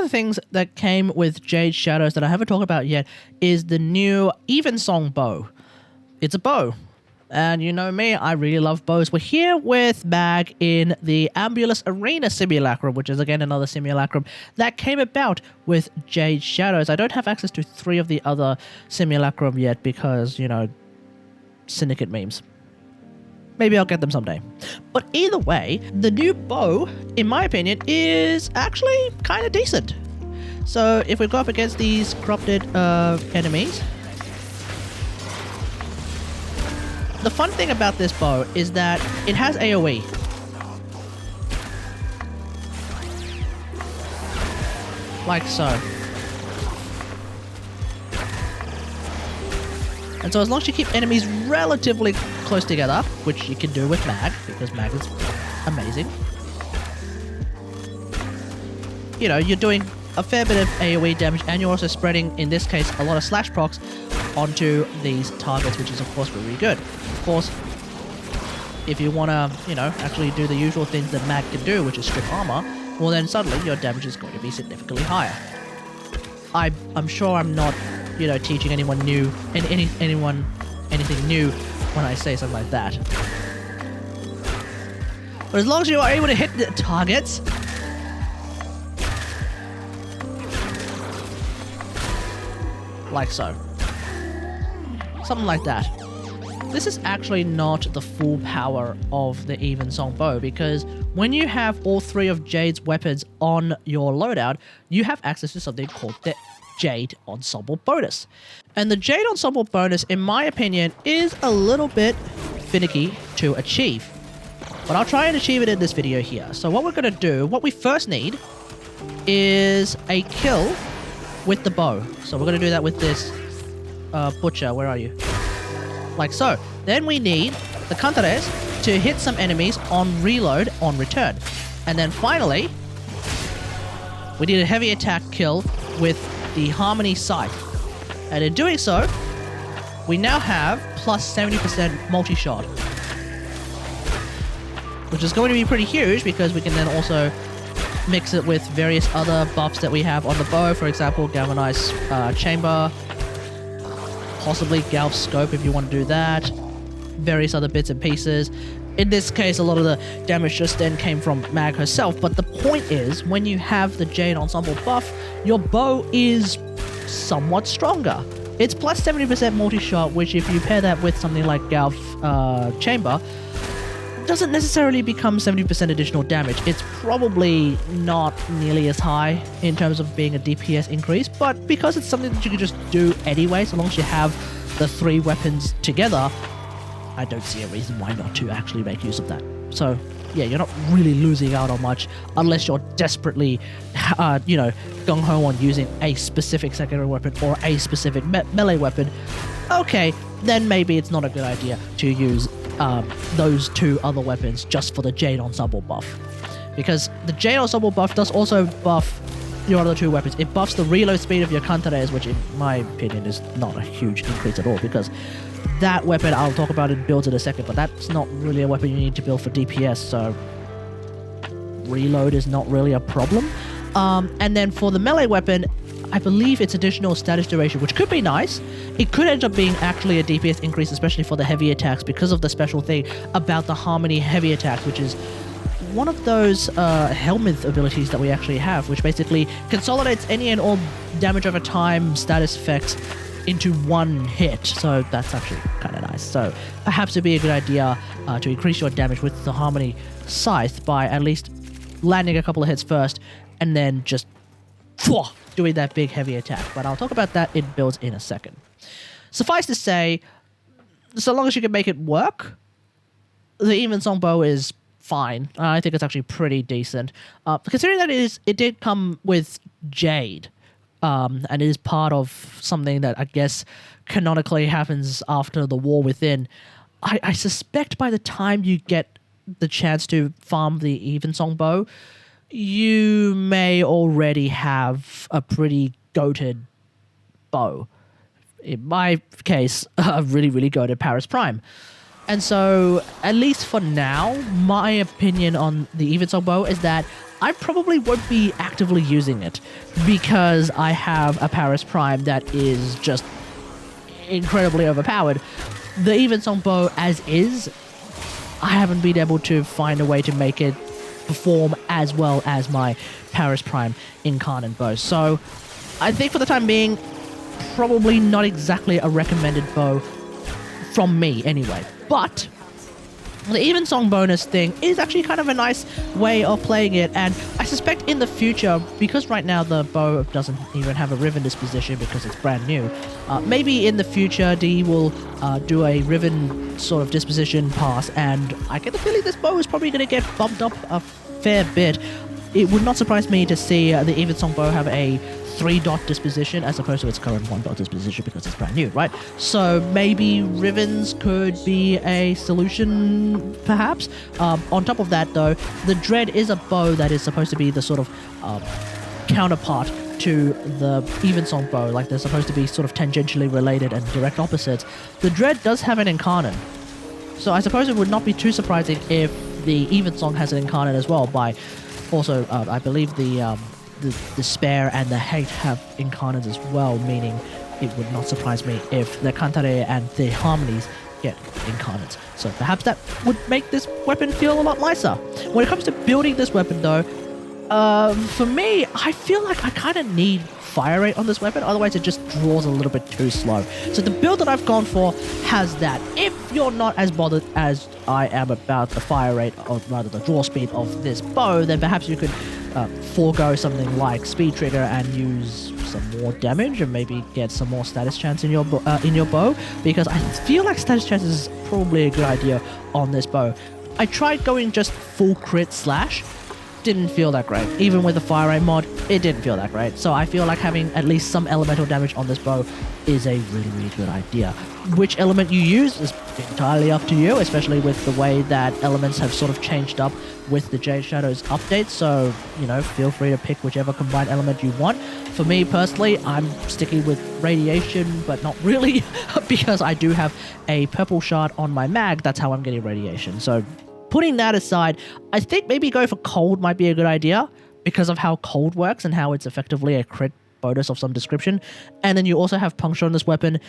the things that came with Jade Shadows that I haven't talked about yet is the new Evensong Bow. It's a bow. And you know me, I really love bows. We're here with Mag in the Ambulous Arena Simulacrum, which is again another simulacrum that came about with Jade Shadows. I don't have access to 3 of the other simulacrum yet because, you know, Syndicate memes. Maybe I'll get them someday. But either way, the new bow, in my opinion, is actually kind of decent. So if we go up against these corrupted enemies, the fun thing about this bow is that it has AoE. Like so. And so as long as you keep enemies relatively close together, which you can do with Mag, because Mag is amazing, you know, you're doing a fair bit of AoE damage, and you're also spreading, in this case, a lot of slash procs onto these targets, which is of course really good. Of course, if you want to, you know, actually do the usual things that Mag can do, which is strip armor, well then suddenly your damage is going to be significantly higher. I'm sure I'm not, you know, teaching anyone new, anyone anything new when I say something like that. But as long as you are able to hit the targets, like so. Something like that. This is actually not the full power of the Evensong Bow, because when you have all 3 of Jade's weapons on your loadout, you have access to something called the Jade Ensemble bonus. And the Jade Ensemble bonus, in my opinion, is a little bit finicky to achieve. But I'll try and achieve it in this video here. So what we're going to do, what we first need is a kill with the bow. So we're going to do that with this butcher. Where are you? Like so. Then we need the cantares to hit some enemies on reload on return. And then finally, we need a heavy attack kill with the Harmony Scythe. And in doing so, we now have plus 70% multi-shot, which is going to be pretty huge because we can then also mix it with various other buffs that we have on the bow. For example, Galvanized Chamber, possibly Galv Scope if you want to do that, various other bits and pieces. In this case, a lot of the damage just then came from Mag herself, but the point is, when you have the Jade Ensemble buff, your bow is somewhat stronger. It's plus 70% multi-shot, which if you pair that with something like Galv Chamber, doesn't necessarily become 70% additional damage. It's probably not nearly as high in terms of being a DPS increase, but because it's something that you can just do anyway, so long as you have the 3 weapons together, I don't see a reason why not to actually make use of that. So, yeah, you're not really losing out on much unless you're desperately, you know, gung-ho on using a specific secondary weapon or a specific melee weapon. Okay, then maybe it's not a good idea to use those 2 other weapons just for the Jade Ensemble buff. Because the Jade Ensemble buff does also buff your other 2 weapons. It buffs the reload speed of your cantares, which in my opinion is not a huge increase at all, because that weapon, I'll talk about in builds in a second, but that's not really a weapon you need to build for DPS, so reload is not really a problem. And then for the melee weapon, I believe it's additional status duration, which could be nice. It could end up being actually a DPS increase, especially for the heavy attacks, because of the special thing about the Harmony heavy attacks, which is one of those Helmith abilities that we actually have, which basically consolidates any and all damage over time status effects into one hit. So that's actually kind of nice. So perhaps it'd be a good idea to increase your damage with the Harmony Scythe by at least landing a couple of hits first, and then just doing that big heavy attack. But I'll talk about that in builds in a second. Suffice to say, so long as you can make it work, the Evensong Bow is fine. I think it's actually pretty decent. Considering that it did come with Jade, and it is part of something that I guess canonically happens after the War Within, I suspect by the time you get the chance to farm the Evensong Bow, you may already have a pretty goated bow. In my case, a really, really goated Paris Prime. And so, at least for now, my opinion on the Evensong Bow is that I probably won't be actively using it because I have a Paris Prime that is just incredibly overpowered. The Evensong Bow as is, I haven't been able to find a way to make it perform as well as my Paris Prime Incarnate Bow. So I think for the time being, probably not exactly a recommended bow from me anyway. But the Evensong bonus thing is actually kind of a nice way of playing it, and I suspect in the future, because right now the bow doesn't even have a Riven disposition because it's brand new, maybe in the future D will do a Riven sort of disposition pass, and I get the feeling this bow is probably going to get bumped up a fair bit. It would not surprise me to see the Evensong Bow have a 3-dot disposition as opposed to its current 1-dot disposition because it's brand new, right? So maybe Rivens could be a solution, perhaps. On top of that, though, the Dread is a bow that is supposed to be the sort of counterpart to the Evensong Bow. Like, they're supposed to be sort of tangentially related and direct opposites. The Dread does have an Incarnate, so I suppose it would not be too surprising if the Evensong has an Incarnate as well. By also, I believe the Spare and the Hate have Incarnates as well, meaning it would not surprise me if the Kantare and the Harmonies get Incarnates. So perhaps that would make this weapon feel a lot nicer. When it comes to building this weapon, though, for me, I feel like I kind of need fire rate on this weapon, otherwise it just draws a little bit too slow. So the build that I've gone for has that. If you're not as bothered as I am about the fire rate, or rather the draw speed of this bow, then perhaps you could forego something like speed trigger and use some more damage and maybe get some more status chance in your bow, because I feel like status chance is probably a good idea on this bow. I tried going just full crit slash, didn't feel that great. Even with the fire rate mod, it didn't feel that great. So I feel like having at least some elemental damage on this bow is a really, really good idea. Which element you use is entirely up to you, especially with the way that elements have sort of changed up with the Jade Shadows update. So, you know, feel free to pick whichever combined element you want. For me personally, I'm sticking with radiation, but not really, because I do have a purple shard on my mag. That's how I'm getting radiation. So putting that aside, I think maybe go for cold might be a good idea because of how cold works and how it's effectively a crit bonus of some description. And then you also have puncture on this weapon,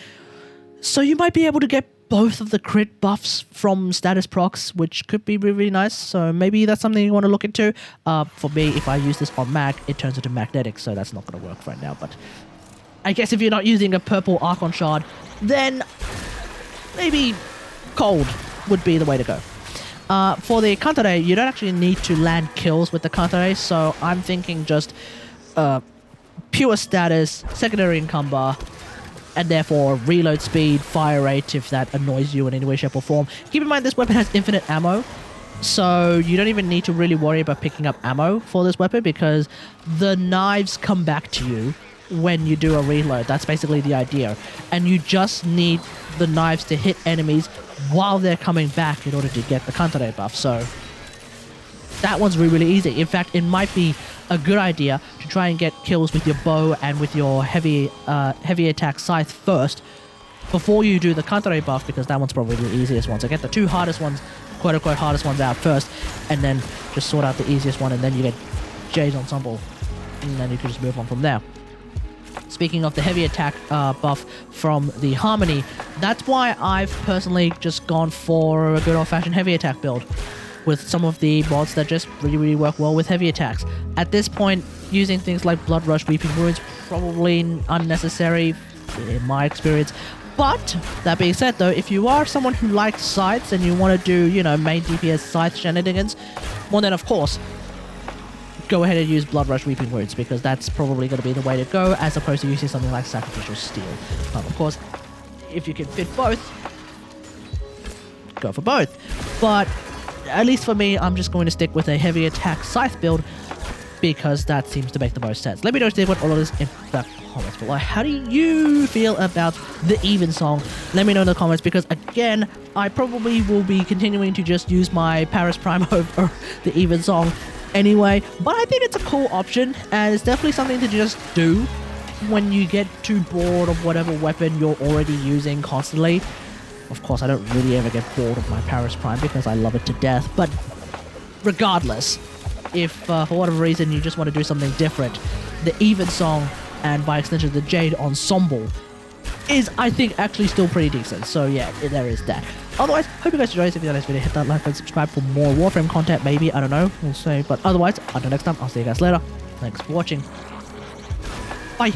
so you might be able to get both of the crit buffs from status procs, which could be really, really nice. So maybe that's something you want to look into. For me, if I use this on mag, it turns into magnetic, so that's not going to work right now. But I guess if you're not using a purple Archon shard, then maybe cold would be the way to go. For the Kantare, you don't actually need to land kills with the Kantare, so I'm thinking just pure status, secondary encumber, and therefore reload speed, fire rate if that annoys you in any way, shape or form. Keep in mind this weapon has infinite ammo, so you don't even need to really worry about picking up ammo for this weapon because the knives come back to you when you do a reload. That's basically the idea. And you just need the knives to hit enemies while they're coming back in order to get the Kantare buff. So that one's really, really easy. In fact, it might be a good idea to try and get kills with your bow and with your heavy attack scythe first before you do the Kantare buff, because that one's probably the easiest one. So get the two hardest ones, quote-unquote hardest ones out first, and then just sort out the easiest one, and then you get Jade Ensemble, and then you can just move on from there. Speaking of the heavy attack buff from the Harmony, that's why I've personally just gone for a good old-fashioned heavy attack build with some of the mods that just really, really work well with heavy attacks. At this point, using things like Blood Rush, Weeping Ruins, probably unnecessary in my experience. But, that being said though, if you are someone who likes scythes and you want to do, you know, main DPS scythe shenanigans, well then of course, go ahead and use Blood Rush Weeping Wounds, because that's probably going to be the way to go, as opposed to using something like Sacrificial Steel. Of course, if you can fit both, go for both. But at least for me, I'm just going to stick with a heavy attack scythe build, because that seems to make the most sense. Let me know what all of this in the comments below. How do you feel about the Evensong? Let me know in the comments, because again, I probably will be continuing to just use my Paris Prime over the Evensong anyway, but I think it's a cool option, and it's definitely something to just do when you get too bored of whatever weapon you're already using constantly. Of course, I don't really ever get bored of my Paris Prime because I love it to death, but regardless, if for whatever reason you just want to do something different, the Evensong and by extension the Jade Ensemble is, I think, actually still pretty decent. So yeah, there is that. Otherwise, hope you guys enjoyed this. If you like this video, hit that like and subscribe for more Warframe content, maybe, I don't know, we'll see. But otherwise, until next time, I'll see you guys later. Thanks for watching. Bye.